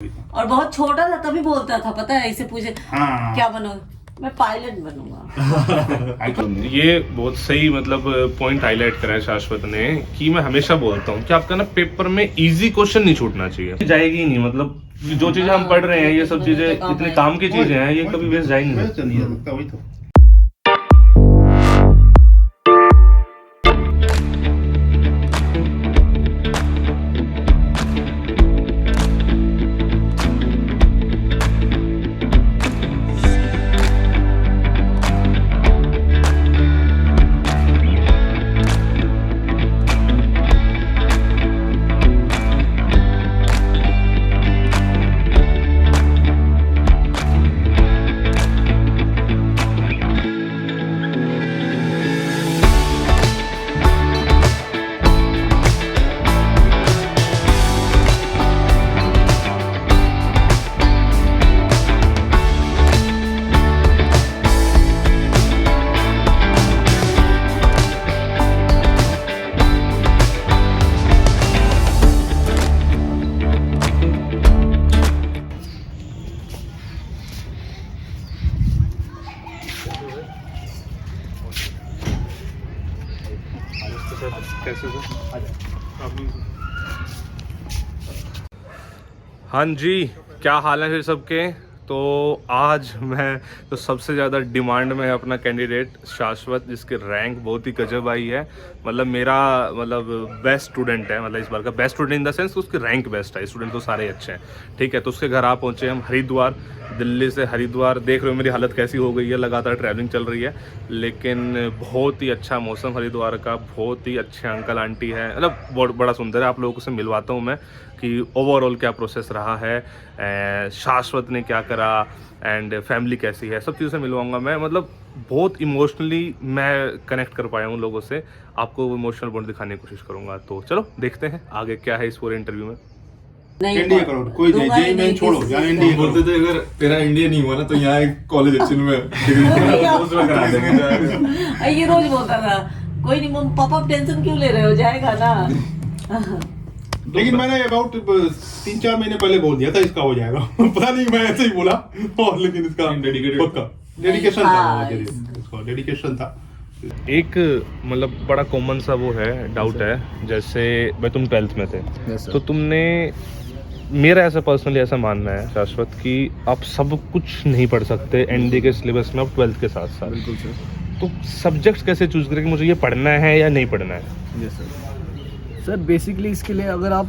और बहुत छोटा था तभी बोलता था, पता है, ऐसे पूछे हाँ। क्या बनोगे, मैं पायलट बनूंगा। ये बहुत सही मतलब पॉइंट हाईलाइट करा है शाश्वत ने कि मैं हमेशा बोलता हूँ कि आपका ना पेपर में इजी क्वेश्चन नहीं छूटना चाहिए, जाएगी ही नहीं। मतलब जो चीजें हम पढ़ रहे हैं ये सब चीजें इतने काम की चीजें हैं, ये कभी वेस्ट जाएंगी नहीं। वही तो हाँ जी, क्या हाल है फिर सबके। तो आज मैं तो सबसे ज़्यादा डिमांड में है अपना कैंडिडेट शाश्वत, जिसके रैंक बहुत ही गजब आई है। मतलब मेरा मतलब बेस्ट स्टूडेंट है, मतलब इस बार का best student in the sense उसकी रैंक बेस्ट है। स्टूडेंट तो सारे अच्छे हैं, ठीक है। तो उसके घर आ पहुँचे हम हरिद्वार, दिल्ली से हरिद्वार। देख रहे हो मेरी हालत कैसी हो गई है, लगातार ट्रैवलिंग चल रही है, लेकिन बहुत ही अच्छा मौसम हरिद्वार का, बहुत ही अच्छे अंकल आंटी है, मतलब बहुत बड़ा सुंदर है। आप लोगों से मिलवाता हूँ मैं कि ओवरऑल क्या प्रोसेस रहा है, शाश्वत ने क्या करा एंड फैमिली कैसी है, सब चीज़ों से मिलवाऊंगा मैं। मतलब बहुत इमोशनली मैं कनेक्ट कर पाया हूँ लोगों से, आपको इमोशनल बॉन्ड दिखाने की कोशिश करूँगा। तो चलो देखते हैं आगे क्या है इस पूरे इंटरव्यू में। एनडीए करो, कोई जेई में छोड़ो, या एनडीए बोलते थे अगर तेरा इंडिया नहीं हुआ ना तो यहाँ एक कॉलेज अच्छे में करा देंगे। ये रोज बोलता था, कोई नहीं मम्मी पापा आप टेंशन क्यों ले रहे हो, जाएगा ना। लेकिन मैंने अबाउट 3-4 महीने पहले बोल दिया था इसका हो जाएगा। पता नहीं मैं ऐसे ही बोला, और लेकिन इसका डेडिकेशन था, इसका डेडिकेशन था। एक मतलब बड़ा कॉमन सा वो है डाउट है, जैसे भाई तुम 12th में थे, तो तुमने, मेरा ऐसा पर्सनली ऐसा मानना है शाश्वत कि आप सब कुछ नहीं पढ़ सकते एनडी के सिलेबस में, आप 12th के साथ साथ। बिल्कुल सर। तो सब्जेक्ट्स कैसे चूज करें कि मुझे ये पढ़ना है या नहीं पढ़ना है? यस सर बेसिकली इसके लिए अगर आप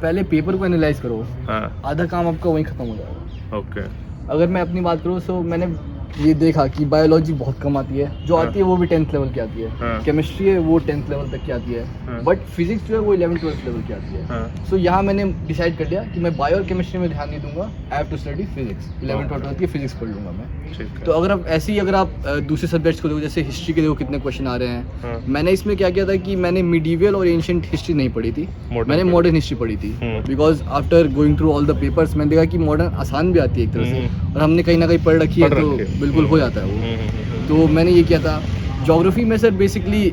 पहले पेपर को एनालाइज करो, हाँ, आधा काम आपका वहीं खत्म हो जाएगा। ओके। अगर मैं अपनी बात करूँ तो मैंने ये देखा कि बायोलॉजी बहुत कम आती है, जो हाँ। आती है वो भी 10th लेवल की आती है। हाँ। केमिस्ट्री है वो 10th लेवल तक की आती है, हाँ। बट फिजिक्स जो है वो 11th-12th लेवल की आती है। हाँ। सो यहाँ मैंने डिसाइड कर लिया कि मैं बायो और केमिस्ट्री में ध्यान नहीं दूंगा, I have to study physics. 11th और 12th की फिजिक्स पढ़ लूंगा मैं। ठीक है। तो अगर आप ऐसे ही अगर आप दूसरे सब्जेक्ट्स को देखो, जैसे हिस्ट्री के देखो कितने क्वेश्चन आ रहे हैं, हाँ। मैंने इसमें क्या किया था कि मैंने मिडीवियल और एंशिएंट हिस्ट्री नहीं पढ़ी थी, Modern मैंने पढ़ी। मॉडर्न हिस्ट्री पढ़ी थी। Hmm. Because after going through all the papers मैंने देखा कि मॉडर्न आसान भी आती है एक तरह से, और हमने कहीं ना कहीं पढ़ रखी है पढ़ तो रखी है। बिल्कुल हो जाता है वो। तो मैंने ये किया था। ज्योग्राफी में सर बेसिकली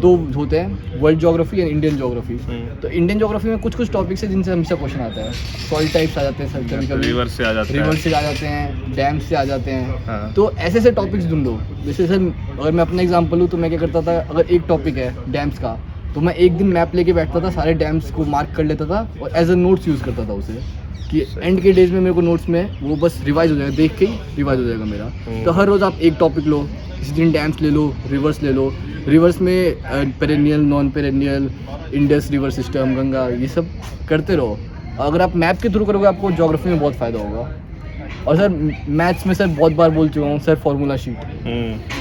दो होते हैं, world geography and Indian geography. तो इंडियन ज्योग्राफी में कुछ कुछ टॉपिक्स है जिनसे हमेशा क्वेश्चन आता है। सॉइल टाइप्स आ जाते हैं सर, कभी कभी रिवर से आ जाता है, रिवर से आ जाते हैं, डैम से आ जाते हैं। हाँ। तो ऐसे ऐसे टॉपिक्स ढूंढो। जैसे सर अगर मैं अपना एग्जांपल लूँ तो मैं क्या करता था, अगर एक टॉपिक है डैम्स का, तो मैं एक दिन मैप लेके बैठता था, सारे डैम्स को मार्क कर लेता था और एज अ नोट्स यूज़ करता था उसे, कि एंड के डेज में मेरे को नोट्स में वो बस रिवाइज हो जाएगा, देख के ही रिवाइज हो जाएगा मेरा। तो हर रोज़ आप एक टॉपिक लो, किसी दिन डैम्स ले लो, रिवर्स ले लो। रिवर्स में perennial, non perennial, Indus river system, Ganga, ये सब करते रहो। अगर आप मैप के थ्रू करोगे आपको ज्योग्राफी में बहुत फ़ायदा होगा। और सर मैथ्स में सर बहुत बार बोल चुका हूँ सर, फार्मूला शीट।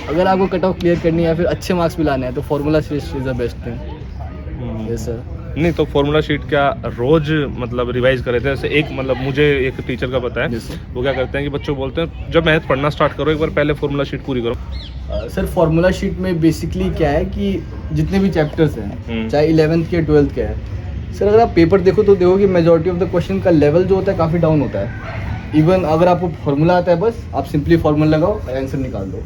अगर आपको कट ऑफ क्लियर करनी है या फिर अच्छे मार्क्स मिलाने हैं तो formula sheet is the best thing. Yes sir. नहीं तो फॉर्मूला शीट क्या रोज मतलब रिवाइज कर रहे थे? जैसे एक मतलब मुझे एक टीचर का पता है, Yes, sir. वो क्या करते हैं कि बच्चों को बोलते हैं जब मैथ पढ़ना स्टार्ट करो एक बार पहले फॉर्मूला शीट पूरी करो। सर फार्मूला शीट में बेसिकली क्या है कि जितने भी चैप्टर्स हैं, चाहे 11th के 12th के हैं, सर अगर आप पेपर देखो तो देखो कि मेजॉरिटी ऑफ द क्वेश्चन का लेवल जो होता है काफ़ी डाउन होता है। इवन अगर आपको फार्मूला आता है, बस आप सिंपली फार्मूला लगाओ और आंसर निकाल दो,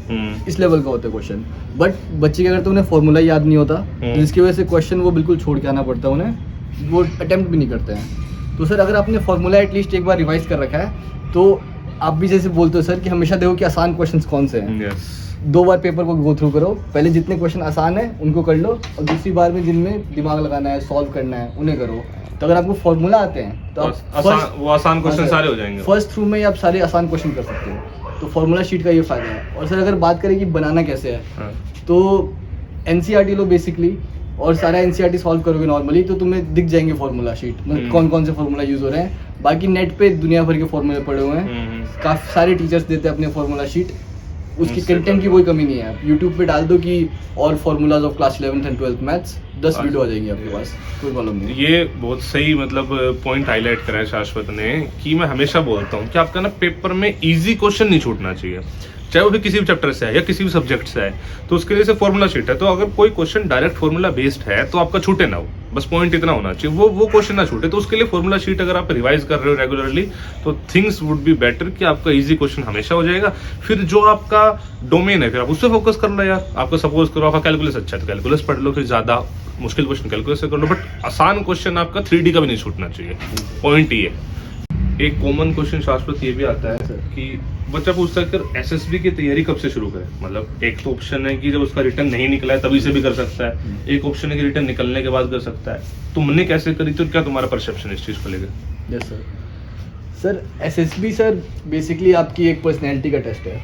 इस लेवल का होता है क्वेश्चन। बट बच्चे क्या करते हैं, उन्हें फार्मूला याद नहीं होता, जिसकी वजह से क्वेश्चन वो बिल्कुल छोड़ के आना पड़ता है उन्हें, वो अटेम्प्ट भी नहीं करते हैं। तो सर अगर आपने फॉर्मूला एटलीस्ट एक बार रिवाइज कर रखा है तो आप भी जैसे बोलते हो सर कि हमेशा देखो कि आसान क्वेश्चंस कौन से हैं। यस 2 बार पेपर को गो थ्रू करो, पहले जितने क्वेश्चन आसान है उनको कर लो और दूसरी बार में जिनमें दिमाग लगाना है, सॉल्व करना है, उन्हें करो। तो अगर आपको फॉर्मूला आते हैं तो आप वो आसान क्वेश्चन सारे हो जाएंगे। फर्स्ट थ्रू में ही आप सारे आसान क्वेश्चन कर सकते हो। तो फॉर्मूला शीट का ये फ़ायदा है। और सर अगर बात करें कि बनाना कैसे है, हाँ। तो एनसीईआरटी लो बेसिकली, और सारा एनसीईआरटी सॉल्व करोगे नॉर्मली तो तुम्हें दिख जाएंगे फॉर्मूला शीट, मतलब कौन कौन से फॉर्मूला यूज़ हो रहे हैं। बाकी नेट पे दुनिया भर के फॉर्मूले पड़े हुए हैं, काफ़ी सारे टीचर्स देते हैं अपने फॉर्मूला शीट, उसकी कंटेंट की कोई कमी नहीं है। आप यूट्यूब पे डाल दो कि और formulas of class 11th and 12th maths, 10 video आ जाएंगी आपके पास, कोई प्रॉब्लम नहीं। ये बहुत सही मतलब पॉइंट हाईलाइट करा है शाश्वत ने कि मैं हमेशा बोलता हूँ कि आपका ना पेपर में इजी क्वेश्चन नहीं छूटना चाहिए, चाहे वो भी किसी भी चैप्टर से है या किसी भी सब्जेक्ट से है। तो उसके लिए से फॉर्मूला शीट है, तो अगर कोई क्वेश्चन डायरेक्ट फॉर्मूला बेस्ड है तो आपका छूटे ना, वो बस पॉइंट इतना होना चाहिए, वो क्वेश्चन ना छूटे। तो उसके लिए फॉर्मूला शीट अगर आप रिवाइज कर रहे हो रेगुलरली तो थिंग्स वुड बी बेटर कि आपका इजी क्वेश्चन हमेशा हो जाएगा। फिर जो आपका डोमेन है फिर आप उससे फोकस कर लो यार। आपको सपोज करो आपका कैलकुलस अच्छा है तो कैलकुलस पढ़ लो, फिर ज़्यादा मुश्किल क्वेश्चन कैलकुलस से कर लो, बट आसान क्वेश्चन आपका 3D का भी नहीं छूटना चाहिए, पॉइंट ये है। एक कॉमन क्वेश्चन शाश्वत ये भी आता है कि बच्चा पूछता है कि एसएसबी की तैयारी कब से शुरू करें। मतलब एक तो ऑप्शन है कि जब उसका रिटर्न नहीं निकला है तभी से भी कर सकता है, एक ऑप्शन है कि रिटर्न निकलने के बाद कर सकता है। तुमने कैसे करी, तो क्या तुम्हारा परसेप्शन है इस चीज़ को लेकर? Yes sir SSB sir basically आपकी एक पर्सनैलिटी का टेस्ट है।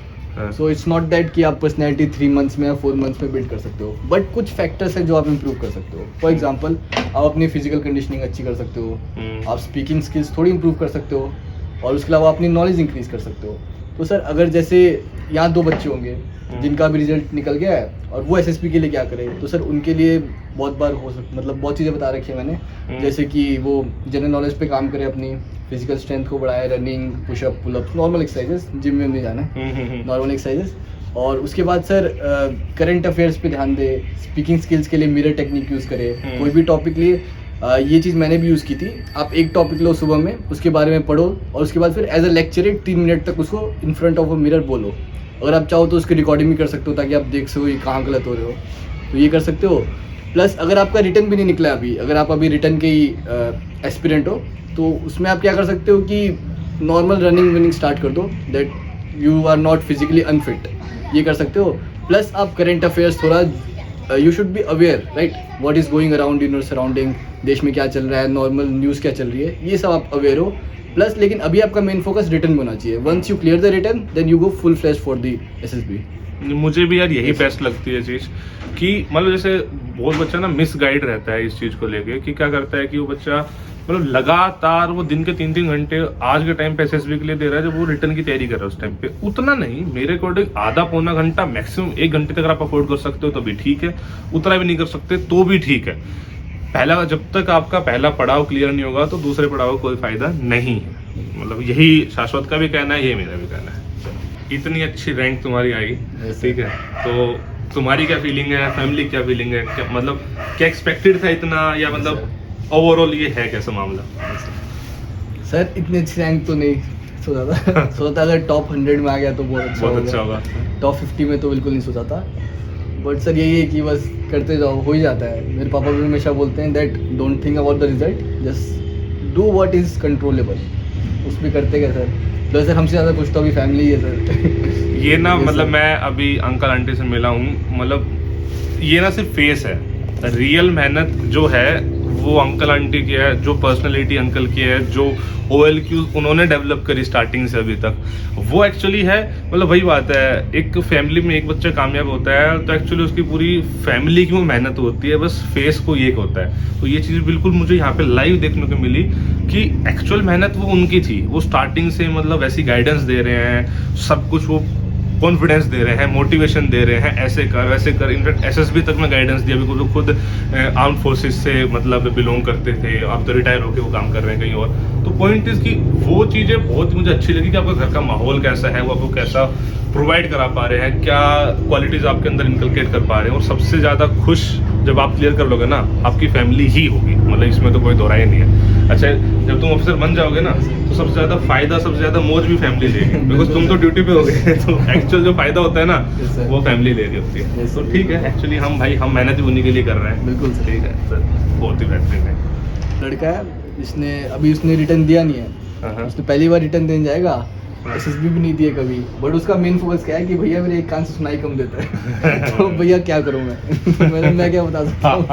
सो इट्स नॉट दैट कि आप पर्सनैलिटी 3 मंथ्स में या 4 मंथ्स में बिल्ड कर सकते हो, बट कुछ फैक्टर्स हैं जो आप इम्प्रूव कर सकते हो। फॉर एग्जांपल आप अपनी फिजिकल कंडीशनिंग अच्छी कर सकते हो, आप स्पीकिंग स्किल्स थोड़ी इंप्रूव कर सकते हो, और उसके अलावा अपनी नॉलेज इंक्रीज कर सकते हो। तो सर अगर जैसे यहाँ 2 बच्चे होंगे जिनका भी रिजल्ट निकल गया है और वो एसएसबी के लिए क्या करें, तो सर उनके लिए बहुत बार हो मतलब बहुत चीज़ें बता रखी है मैंने, जैसे कि वो जनरल नॉलेज पे काम करे, अपनी फिजिकल स्ट्रेंथ को बढ़ाए, running, pushup, pullup, normal exercises, gym में नहीं जाना है, नॉर्मल एक्सरसाइजेस। और उसके बाद सर करंट अफेयर्स पे ध्यान दे, स्पीकिंग स्किल्स के लिए मिरर टेक्निक यूज़ करे। कोई भी टॉपिक लिए ये चीज़ मैंने भी यूज़ की थी, आप एक टॉपिक लो सुबह में, उसके बारे में पढ़ो और उसके बाद फिर एज अ लेक्चरर 3 मिनट तक उसको in front of a mirror बोलो। अगर आप चाहो तो उसकी रिकॉर्डिंग भी कर सकते हो ताकि आप देख सको ये कहाँ गलत हो रहे हो, तो ये कर सकते हो। प्लस अगर आपका रिटर्न भी नहीं निकला अभी, अगर आप अभी रिटर्न के ही एस्पिरेंट हो, तो उसमें आप क्या कर सकते हो कि नॉर्मल रनिंग स्टार्ट कर दो, that you are not physically unfit, ये कर सकते हो। प्लस आप करेंट अफेयर्स थोड़ा you should be aware right what is going around in your surrounding, देश में क्या चल रहा है, नॉर्मल न्यूज़ क्या चल रही है, ये सब आप अवेयर हो। प्लस लेकिन अभी आपका मेन फोकस रिटर्न में होना चाहिए। Once you clear the return then you go full flash for the SSB. मुझे भी यार यही बेस्ट लगती है चीज़ कि मतलब जैसे बहुत बच्चा ना मिसगाइड रहता है इस चीज़ को लेके कि क्या करता है कि वो बच्चा मतलब लगातार वो दिन के 3-3 घंटे आज के टाइम पे एसएसबी के लिए दे रहा है, जब वो रिटर्न की तैयारी कर रहा है उस टाइम पे उतना नहीं, मेरे अकॉर्डिंग आधा पौना घंटा मैक्सिमम 1 घंटे तक आप अफोर्ड कर सकते हो तो भी ठीक है, उतना भी नहीं कर सकते तो भी ठीक है। पहला जब तक आपका पहला पड़ाव क्लियर नहीं होगा तो दूसरे पड़ाव का कोई फायदा नहीं है। मतलब यही शाश्वत का भी कहना है, ये मेरा भी कहना है। इतनी अच्छी रैंक तुम्हारी आई, ठीक है, तो तुम्हारी क्या फीलिंग है, फैमिली क्या फीलिंग है, क्या मतलब क्या एक्सपेक्टेड था इतना, या मतलब ओवरऑल ये है कैसा मामला? सर इतनी अच्छी रैंक तो नहीं सोचा था सोचा था अगर टॉप 100 में आ गया तो बहुत अच्छा होगा, टॉप 50 में तो बिल्कुल नहीं सोचा था। बट सर यही है कि बस करते जाओ, हो ही जाता है। मेरे पापा भी हमेशा बोलते हैं that don't think about the result, just do what is controllable. उस पर करते गए सर। तो सर हमसे ज़्यादा कुछ तो अभी फैमिली है सर ये ना मतलब मैं अभी अंकल आंटी से मिला हूँ, मतलब ये ना सिर्फ फेस है, रियल मेहनत जो है वो अंकल आंटी की है, जो पर्सनालिटी अंकल की है, जो OLQ उन्होंने डेवलप करी स्टार्टिंग से अभी तक, वो एक्चुअली है। मतलब वही बात है, एक फैमिली में एक बच्चा कामयाब होता है तो एक्चुअली उसकी पूरी फैमिली की वो मेहनत होती है, बस फेस को एक होता है। तो ये चीज़ बिल्कुल मुझे यहाँ पे लाइव देखने को मिली कि एक्चुअल मेहनत वो उनकी थी, वो स्टार्टिंग से मतलब ऐसी गाइडेंस दे रहे हैं, सब कुछ वो कॉन्फिडेंस दे रहे हैं, मोटिवेशन दे रहे हैं, ऐसे कर वैसे कर। इनफैक्ट एसएसबी तक में गाइडेंस दिया, बिकॉज वो खुद आर्म फोर्सेस से मतलब बिलोंग करते थे, अब तो रिटायर होकर वो काम कर रहे हैं कहीं और। तो पॉइंट इज कि वो चीज़ें बहुत मुझे अच्छी लगी कि आपका घर का माहौल कैसा है, वो आपको कैसा प्रोवाइड करा पा रहे हैं, क्या क्वालिटीज़ आपके अंदर इनकलकेट कर पा रहे हैं। और सबसे ज़्यादा खुश जब आप क्लियर कर लोगे ना, आपकी फैमिली ही होगी, मतलब इसमें तो कोई दोहराई नहीं है। अच्छा जब तुम ऑफिसर बन जाओगे ना तो सबसे ज़्यादा फायदा, सबसे ज़्यादा मौज भी फैमिली लेगी, बिकॉज तुम तो ड्यूटी पे हो गए तो एक्चुअल जो फायदा होता है ना वो फैमिली ले रही होती है। तो ठीक है, एक्चुअली हम मेहनत भी उन्हीं के लिए कर रहे हैं। बिल्कुल ठीक है सर, बहुत ही बेहतरीन है। लड़का है, इसने अभी उसने रिटर्न दिया नहीं है, हाँ। उसने पहली बार रिटर्न देने जाएगा, SSB भी नहीं दिए कभी, बट उसका मेन फोकस क्या है कि भैया मेरे एक कान से सुनाई कम देता है तो भैया क्या करूँ मैं क्या बता सकता हूँ।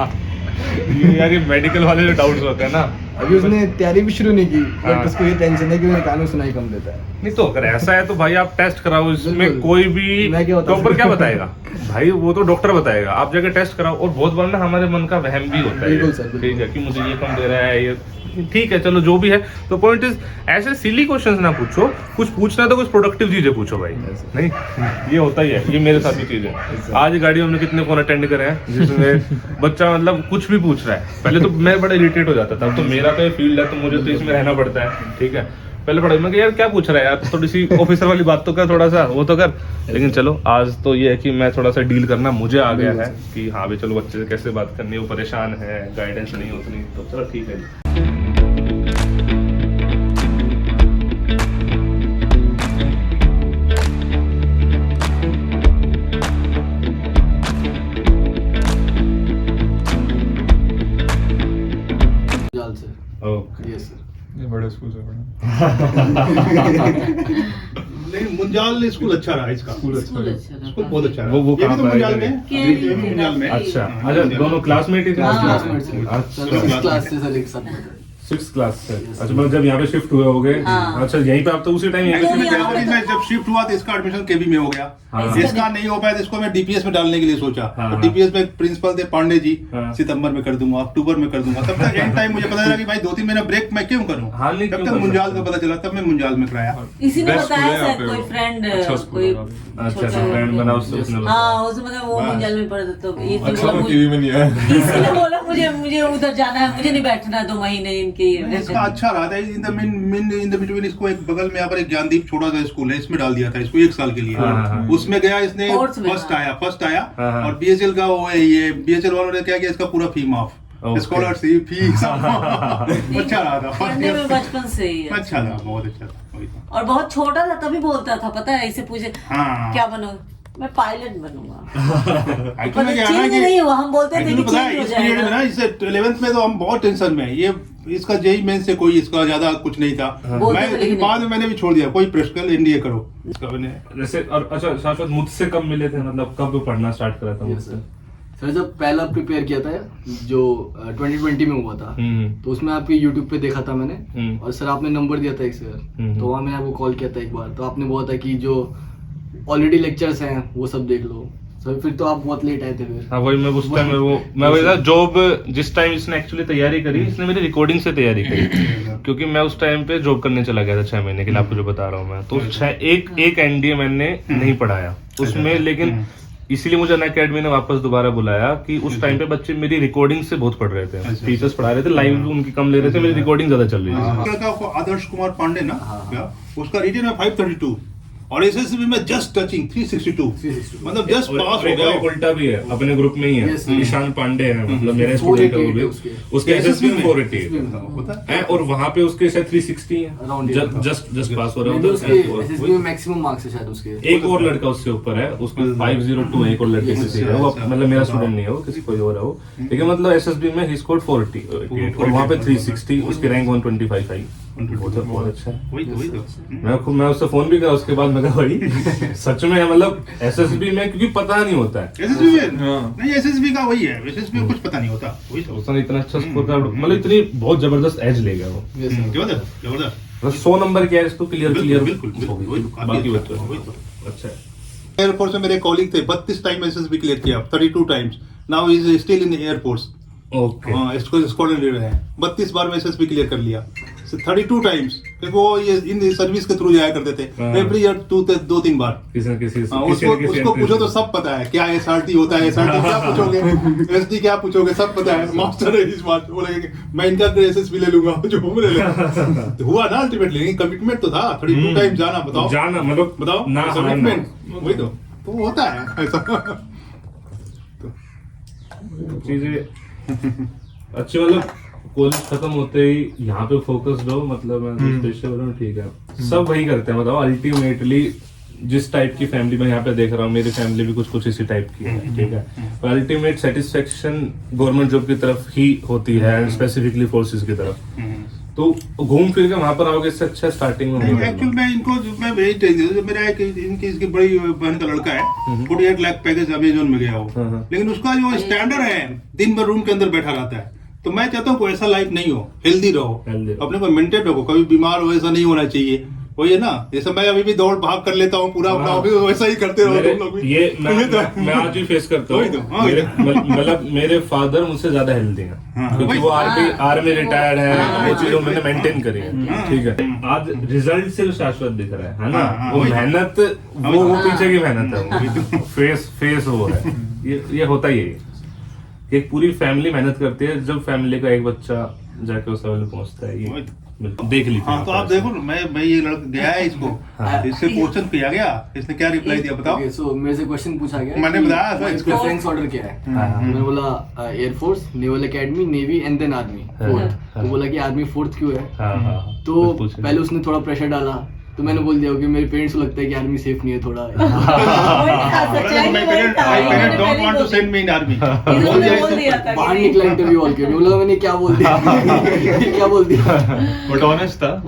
ये यार ये मेडिकल वाले जो डाउट्स होते हैं ना, अभी उसने तैयारी भी शुरू नहीं की, हाँ। बट उसको ये टेंशन है कि मेरे कान में सुनाई कम देता है। नहीं तो अगर ऐसा है तो भाई आप टेस्ट कराओ, इसमें बिल्कुल। कोई भी मैं क्या बता डॉक्टर क्या सकता हूँ? बताएगा भाई, वो तो डॉक्टर बताएगा, आप जाके टेस्ट कराओ। और बहुत बार ना हमारे मन का वहम भी होता है, बिल्कुल सर, बिल्कुल। ठीक है कि मुझे ये कम दे रहा है, ये ठीक है चलो जो भी है। तो पॉइंट इज ऐसे सिली क्वेश्चंस ना पूछो, कुछ पूछना है तो कुछ प्रोडक्टिव चीजें पूछो भाई। नहीं ये होता ही है, ये मेरे साथ भी चीज है। आज गाड़ी में हमने कितने फोन अटेंड करे हैं जिसमें बच्चा मतलब कुछ भी पूछ रहा है। पहले तो मैं बड़ा इरिटेट हो जाता था, अब तो मेरा तो ये फील्ड है तो मुझे तो इसमें रहना पड़ता है, ठीक है। पहले पढ़ाई में यार क्या पूछ रहा है यार, थोड़ी सी ऑफिसर वाली बात तो कर, थोड़ा सा वो तो कर। लेकिन चलो आज तो ये है कि मैं थोड़ा सा डील करना मुझे आ गया है कि हाँ भाई चलो बच्चे से कैसे बात करनी है, वो परेशान है, गाइडेंस नहीं उतनी, तो चलो ठीक है जी। जाल से ओके यस सर। ये बड़े स्कूल से पढ़ा। लेकिन मुंजाल स्कूल अच्छा रहा इसका, स्कूल अच्छा स्कूल है। अच्छा रहा। स्कूल बहुत अच्छा रहा। वो ये भी कहाँ तो पर मुंजाल है? में, केवी ये भी मुंजाल में। अच्छा हाँ, अच्छा, मुंजाल दोनों में। क्लासमेट ही थे? हाँ। क्लासमेट से अच्छा। सर, 6th क्लास से सर एक साथ में थे। 6th क्लास से? अच्छा मतलब जब यहाँ पे शिफ्ट हुए होगे? हाँ। अच्छा यहीं पे आप तो उसी टाइम Actually, तो यहाँ क्या पे मैं जब शिफ्ट हुआ तो इसका एडमिशन केबी में हो गया। हाँ। इसका नहीं हो पाया तो इसको मैं डीपीएस में डालने के लिए सोचा। हाँ। तो डीपीएस में प्रिंसिपल थे पांडे जी, हाँ। सितंबर में कर दूंगा, अक्टूबर में कर दूंगा। तब तक एंड टाइम मुझे पता चला कि भाई 2-3 महीना ब्रेक मैं क्यों करूं। हाँ, नहीं, तब क्यों तक कर मुंजाल सकते का पता चला, तब मैं मुंजाल में कराया। इसी ने Best बताया school है यहाँ शायद पे कोई वो। फ्रेंड अच्छा स्कूल कोई है काफी। अच्छा अच्छा फ्रेंड बना उससे उसने बताया। हाँ उसमें मतलब वो बस। मुंजाल में पढ़ता तो इसी अच्छा बोला तो मुझे- टीवी में नहीं आया। इसीलिए बोला मुझे उधर जाना है, मुझे नहीं बैठना 2 महीने इनकी। इसका अच्छा रहा था। इन द बिटवीन इसको एक बगल में यहाँ पर एक ज्ञानदीप छोटा सा स्कूल है, इसमें डाल दिया था इसको 1 साल के लिए। हाँ, हाँ। उसमें गया इसने, Sports में, फर्स्ट हाँ। आया हाँ, हाँ। और बीएचएल का वो है, ये बीएचएल वालों ने क्या किया, इसका पूरा फी माफ, Okay. स्कॉलरशिप फी सब अच्छा रहा था। पढ़ने में बचपन से ही है। अच्छा था, बहुत अच्छा था, वही था। और बहुत छोटा था तभी बोलता था, पता है, इसे पूछे हाँ। क्या बनोगे, मैं पायलट बनूंगा। Actually क्या है ना चेंज कि- नहीं हुआ, हम बोलते थे Actually कि पता है, चेंज हो इस पीरियड में जाएगा। ना, इसे 11th में तो हम बहुत टेंशन में है। ये इसका जेई मेन से कोई इसका ज्यादा कुछ नहीं था। बोलते थे मैं लेकिन बाद में मैंने भी छोड़ दिया, कोई प्रैक्टिकल एनडीए करो इसका मैंने। जैसे और अच्छा शाश्वत मुझसे कब मिले थे, मतलब कब पढ़ना स्टार्ट करा था Yes, मुझसे? सर जब पहला प्रिपेयर किया था जो 2020 में हुआ था, तो उसमें आपके यूट्यूब पे देखा था मैंने, हम्म। और सर आपने नंबर दिया था एक सर, तो वहाँ मैंने आपको कॉल किया था एक बार, तो आपने बोला था कि जो ऑलरेडी लेक्चर्स हैं वो सब देख लो। सर फिर तो आप बहुत लेट आए थे फिर। हाँ वही मैं उस टाइम मैं वही था जॉब, जिस टाइम इसने एक्चुअली तैयारी करी, इसने मेरी रिकॉर्डिंग से तैयारी करी क्योंकि मैं उस टाइम पे जॉब करने चला गया था 6 महीने के लिए, आपको जो बता रहा हूँ मैं। तो एक एनडीए मैंने नहीं पढ़ाया उसमें, लेकिन इसीलिए मुझे अनअकैडमी ने वापस दोबारा बुलाया कि उस टाइम पे बच्चे मेरी रिकॉर्डिंग से बहुत पढ़ रहे थे, टीचर्स पढ़ा रहे थे, लाइव उनकी कम ले रहे थे, मेरी रिकॉर्डिंग ज्यादा चल रही थी। लड़का को आदर्श कुमार पांडे ना, क्या उसका रिटर्न है 532 और एसएसबी में जस्ट टचिंग 362, मतलब जस्ट और पास हो एक गया। उल्टा भी है, अपने ग्रुप में ही है, Yes, ईशान पांडे है, मतलब मेरे स्टूडेंट है वो भी, उसके एसएसबी में 480 होता है और वहाँ पे उसके शायद 360 Around है, it. जस्ट पास हो रहा Maybe उसके है। SSB में मैक्सिमम मार्क्स है शायद उसके। एक और लड़का उससे ऊपर है, उसके 502 एक और लड़के से है, वो मतलब मेरा स्टूडेंट नहीं है, वो किसी कोई और है वो, लेकिन मतलब एसएसबी में ही स्कोर्ड 488 और वहाँ पे 360, उसकी रैंक 125 आई। बहुत अच्छा है। वही तो मैं उससे फोन भी करा उसके बाद, मैं कहा भाई सच में है, मतलब एसएसबी में क्योंकि पता नहीं होता है, एसएसबी में हाँ। नहीं, एसएसबी का वही है, एसएसबी में कुछ पता नहीं होता, वही तो उसने इतना अच्छा स्कोर का, मतलब इतनी बहुत जबरदस्त एज ले गया वो। Yes, sir. जबरदस्त जबरदस्त। बस 100 नंबर क्या है इसको क्लियर बिल्कुल, हो गई, वही तो, काफी बाकी अच्छा, बच्चों वही तो। अच्छा है। एयरफोर्स में मेरे कॉलिग थे, 32 टाइम एसएसबी क्लियर किया, 32 times. Now is still in air force, okay हाँ इसको स्क्वाड्रन लीडर है। 32 बार में एसएसबी क्लियर कर लिया, 32 टाइम्स। वो ये इन सर्विस के थ्रू जाया करते थे हाँ। एवरी ईयर 2-3 बार। किसी न किसी हाँ, उसको पूछो तो सब पता है, क्या एसआरटी होता है, एसआरटी क्या पूछोगे, एसडी क्या पूछोगे, सब पता है, मास्टर है इस बात। बोलेंगे मैं इनका एसएसबी ले लूंगा जो ले लेगा। तो हुआ ना अल्टीमेटली, लेकिन कमिटमेंट तो था 32 टाइम जाना। बताओ जाना मतलब बताओ ना कमिटमेंट, वही तो होता है ऐसा। चीजें अच्छी, मतलब कॉलेज खत्म होते ही यहाँ पे फोकस्ड हो, मतलब मैं स्पेशल बोल रहा हूँ, ठीक है सब वही करते हैं। बताओ अल्टीमेटली जिस टाइप की फैमिली में यहाँ पे देख रहा हूँ, मेरी फैमिली भी कुछ इसी टाइप की है, ठीक है। पर अल्टीमेट सेटिस्फेक्शन गवर्नमेंट जॉब की तरफ ही होती है, स्पेसिफिकली फोर्सेस की तरफ। तो घूम फिर के वहां पर आओगे, इससे अच्छा स्टार्टिंग में होगा। एक्चुअल में इनको मैं भेज मेरा एक इनकी इसकी बड़ी बहन का लड़का है, 48 लाख पैकेज अमेजोन में गया हो, लेकिन उसका जो स्टैंडर्ड है दिन भर रूम के अंदर बैठा रहता है। तो मैं चाहता हूँ कोई ऐसा लाइफ नहीं हो, हेल्दी रहो, अपने को मेंटेन रखो, कभी बीमार हो ऐसा नहीं होना चाहिए। वही है ना, जैसे मैं अभी भी दौड़ भाग कर लेता हूँ पूरा अपना, अभी वैसा ही करते रहो तुम लोग भी। ये मैं आज भी फेस करता हूँ, मतलब मेरे फादर मुझसे ज्यादा हेल्दी हैं, क्योंकि वो आर्मी रिटायर्ड है, वो चीजों मैंने मेंटेन करी है, ठीक है। आज रिजल्ट से शाश्वत दिख रहा है ना, वो मेहनत, वो पीछे की मेहनत है, फेस वो है, ये होता ही है। एक पूरी फैमिली मेहनत करती है, जब फैमिली का एक बच्चा जाके उस लेवल पहुंचता है, ये देख लीजिए। हाँ, तो आप देखो ना, मैं ये लड़का गया है इसको, इससे क्वेश्चन किया गया, इसने क्या रिप्लाई दिया बताओ। सो मेरे से क्वेश्चन पूछा गया, मैंने बताया था इसको प्रेफरेंस ऑर्डर क्या है। मैंने बोला air force, naval academy, navy and then army fourth. तो बोला कि आर्मी फोर्थ क्यों है, तो पहले उसने थोड़ा प्रेशर डाला, तो मैंने बोल दिया कि मेरे पेरेंट्स को लगता है कि आर्मी सेफ नहीं है थोड़ा। बाहर निकला इंटरव्यू हॉल के, बोला मैंने क्या बोल दिया, क्या बोल दिया, बट ऑनेस्ट था,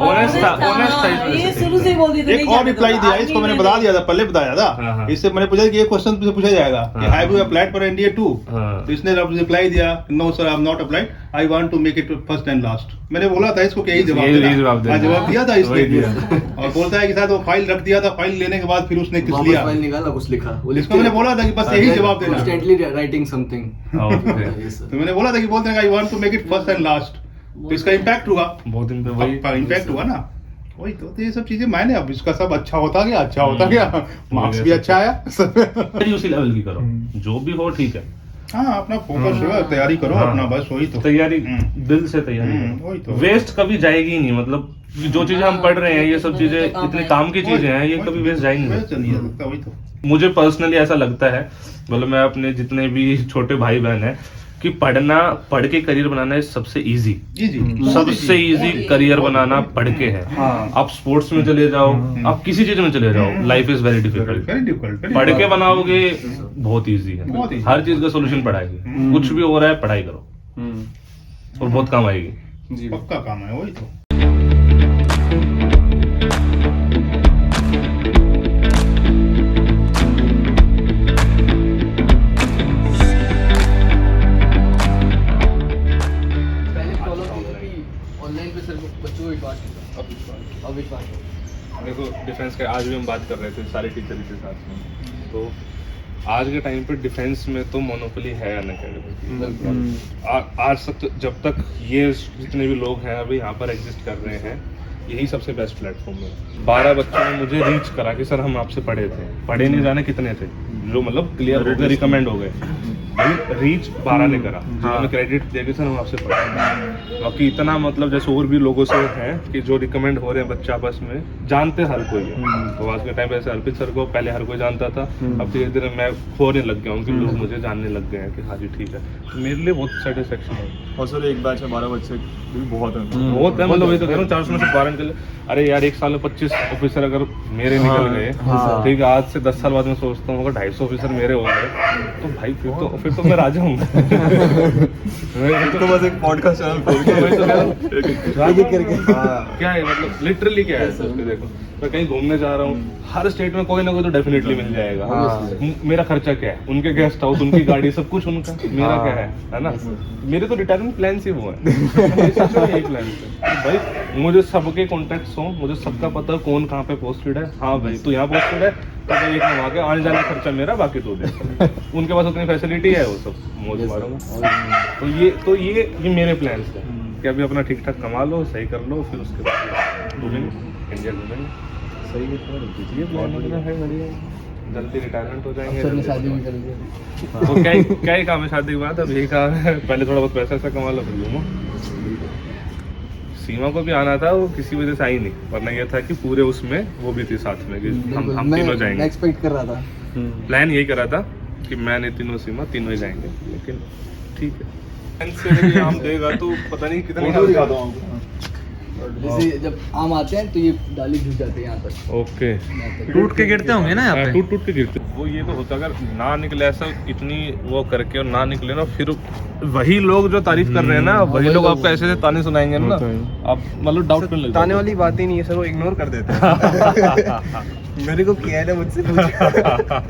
ये शुरू से बोल दिया। एक और रिप्लाई दिया इसको, मैंने बता दिया था, पहले बताया था। इससे मैंने पूछा कि ये क्वेश्चन से पूछा जाएगा कि have you applied for NDA 2, तो इसने रिप्लाई दिया, no sir I am not applied, I want to make it first and last. मैंने बोला था इसको कि यही जवाब दिया था इसने, और बोलता है कि शायद वो फाइल रख दिया था, फाइल लेने के बाद फिर उसने किस लिया, फाइल निकाला, कुछ लिखा, इसको मैंने बोला था कि बस यही जवाब देना, इंस्टेंटली राइटिंग समथिंग। तो मैंने बोला था कि बोलते हैं I want to make it first and last, तो इसका इम्पैक्ट हुआ, बहुत दिन पे वही इम्पैक्ट हुआ ना, वही तो ये सब चीजें मैंने, अब इसका सब अच्छा होता गया, मार्क्स भी अच्छा आया। उसी लेवल की करो, जो भी हो ठीक है। हाँ, अपना फोकस है, तैयारी करो अपना, बस वही तो तैयारी, दिल से तैयारी वही तो, वेस्ट कभी जाएगी ही नहीं। मतलब जो चीजें हम पढ़ रहे हैं, ये सब चीजें इतने काम की चीजें हैं, ये कभी वेस्ट जाएंगी नहीं। वही तो मुझे पर्सनली ऐसा लगता है, मतलब मैं अपने जितने भी छोटे भाई बहन हैं, कि पढ़ के करियर बनाना है सबसे इजी, सबसे इजी करियर बनाना पढ़ के है। आप स्पोर्ट्स में चले जाओ, आप किसी चीज में चले जाओ, लाइफ इज वेरी डिफिकल्ट। पढ़ के बनाओगे बहुत इजी है, हर चीज का सोल्यूशन पढ़ाएगी, कुछ भी हो रहा है पढ़ाई करो और बहुत काम आएगी, पक्का काम है, वही तो। देखो डिफेंस का आज भी हम बात कर रहे थे सारे टीचर के साथ में, तो आज के टाइम पे डिफेंस में तो मोनोपोली है अनअकैडमी की। आज तक जब तक ये जितने भी लोग हैं अभी यहाँ पर एग्जिस्ट कर रहे हैं, यही सबसे बेस्ट प्लेटफॉर्म है। 12 बच्चों ने मुझे रीच करा कि सर हम आपसे पढ़े थे, पढ़े नहीं जाने कितने थे जो मतलब क्लियर हो गए, रिकमेंड हो गए, रीच 12 ने करा, जिन्होंने क्रेडिट दे के सर हम आपसे पढ़े। बाकी इतना मतलब जैसे और भी लोगों से हैं कि जो रिकमेंड हो रहे हैं, बच्चे आपस में जानते हर कोई है। तो आज के टाइम पे ऐसे अर्पित सर को पहले हर कोई जानता था, अब धीरे धीरे मैं होने लग गया हूँ कि लोग मुझे जानने लग गए हैं कि हाँ जी ठीक है, तो मेरे लिए बहुत सेटिस्फेक्शन है। और सर एक बैच में 12 बच्चे भी बहुत है, मतलब वही तो कह रहा हूँ, 400 में से 12 निकले। अरे यार, एक साल में 25 ऑफिसर अगर मेरे निकल गए, ठीक है, आज से 10 साल बाद मैं सोचता हूँ अगर 250 ऑफिसर मेरे हो गए, तो भाई फिर तो मैं राजा हूँ। तो बस एक पॉडकास्ट चैनल खोल के क्या है, मतलब लिटरली क्या है सर, देखो मैं कहीं घूमने जा रहा हूँ, हर स्टेट में कोई ना कोई तो डेफिनेटली मिल जाएगा। मेरा खर्चा क्या है, उनके गेस्ट हाउस, उनकी गाड़ी, सब कुछ उनका, मेरा क्या है ना। मेरे तो रिटायरमेंट प्लान ही वो है, यही प्लान है भाई, मुझे सबके कॉन्टेक्ट्स हो, मुझे सबका पता है कौन कहाँ पे पोस्टेड है। हाँ भाई तू यहाँ पोस्टेड है, तो मैं एक नवा के आने जाने का खर्चा मेरा, बाकी तो दे। उनके पास उतनी फैसिलिटी है, वो सब मौज मारूंगा। तो ये मेरे प्लान्स हैं कि अभी अपना ठीक ठाक कमा लो, सही कर लो, फिर उसके बाद घूमेंगे, इंडिया घूमेंगे। सही है सर, ये प्लान है बढ़िया, जल्दी रिटायरमेंट हो जाएंगे, शादी भी कर लिया। तो क्या ही काम है शादी के बाद, अब यही काम है, पहले थोड़ा बहुत पैसा ऐसा कमा लो फिर घूमो। सीमा को भी आना था, वो किसी वजह से आई नहीं, वरना ये था कि पूरे उसमें वो भी थी साथ में कि हम तीनों जाएंगे। एक्सपेक्ट कर रहा था, प्लान यही करा था कि मैंने तीनों सीमा तीनों ही जाएंगे, लेकिन ठीक है। एग्जाम देगा तो पता नहीं कितने जैसे जब आम आते हैं तो ये डाली घुस जाते हैं यहाँ तक। ओके। टूट के गिरते होंगे ना यहाँ पे। टूट टूट के गिरते। वो ये तो होता अगर ना निकले ऐसा इतनी वो करके और ना निकले ना, फिर वही लोग जो तारीफ कर रहे हैं ना, वही लोग आपको ऐसे ऐसे ताने सुनाएंगे ना, आप मतलब डाउट करने लगते ताने वाली बात ही नहीं है सर, वो इग्नोर कर देते हैं। मेरे को किया है ना, मुझसे पूछा।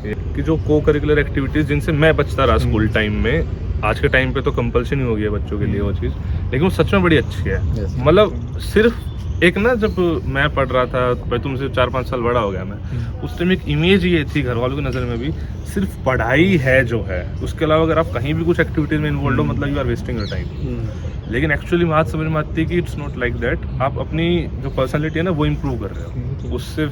कि जो को करिकुलर एक्टिविटीज जिनसे मैं बचता रहा स्कूल टाइम में, आज के टाइम पे तो कंपल्सन ही हो गया बच्चों के लिए वो चीज़, लेकिन वो सच में बड़ी अच्छी है। मतलब सिर्फ एक ना, जब मैं पढ़ रहा था, मैं तुमसे 4-5 साल बड़ा हो गया मैं, उस टाइम एक इमेज ये थी घर वालों की नज़र में भी, सिर्फ पढ़ाई है जो है, उसके अलावा अगर आप कहीं भी कुछ एक्टिविटीज में इन्वॉल्व हो मतलब you are wasting your time. लेकिन एक्चुअली बात समझ में आती है कि इट्स नॉट लाइक दैट। आप अपनी जो पर्सनालिटी है ना वो इम्प्रूव कर रहे हो, उससे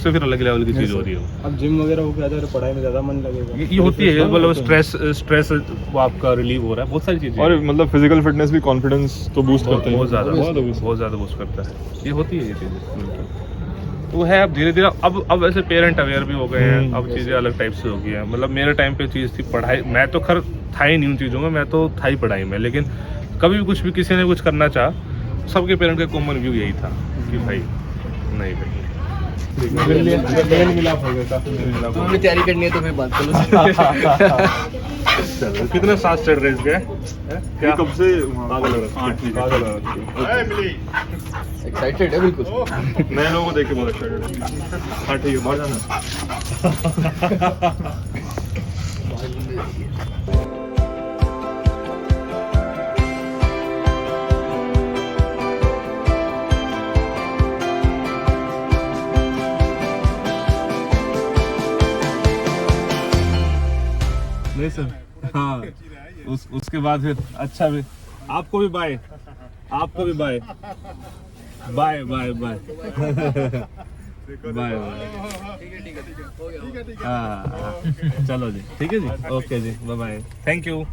फिर अलग लेवल की चीज़ हो रही हो। अब जिम वगैरह हो गया तो पढ़ाई में ज़्यादा मन लगेगा। ये होती है मतलब स्ट्रेस वो आपका रिलीव हो रहा है, बहुत सारी चीज़ें। और मतलब फिजिकल फिटनेस भी कॉन्फिडेंस तो बूस्ट करता है, बहुत ज़्यादा बूस्ट करता है। ये होती है ये चीज़ें, तो है। अब धीरे धीरे अब ऐसे पेरेंट अवेयर भी हो गए हैं, अब चीज़ें अलग टाइप से हो गई हैं। मतलब मेरे टाइम पे चीज़ थी पढ़ाई, मैं तो खैर था ही नहीं उन चीज़ों में, मैं तो था ही पढ़ाई में, लेकिन कभी भी कुछ भी किसी ने कुछ करना चाहा, सबके पेरेंट का कॉमन व्यू यही था कि भाई नहीं भाई। तुम्हें तैयारी करनी है तो फिर बात कर लो। चलो कितने सांस चढ़ रहे इसके? क्या कब से एक्साइटेड है बिल्कुल। नए लोगों को देख के बहुत अच्छा। हाँ ठीक है, बाहर जाना। नहीं सर, हाँ उसके बाद फिर अच्छा भी आपको भी बाय, आपको भी bye bye bye bye bye bye. हाँ चलो जी, ठीक है जी, ओके जी, बाय बाय, थैंक यू।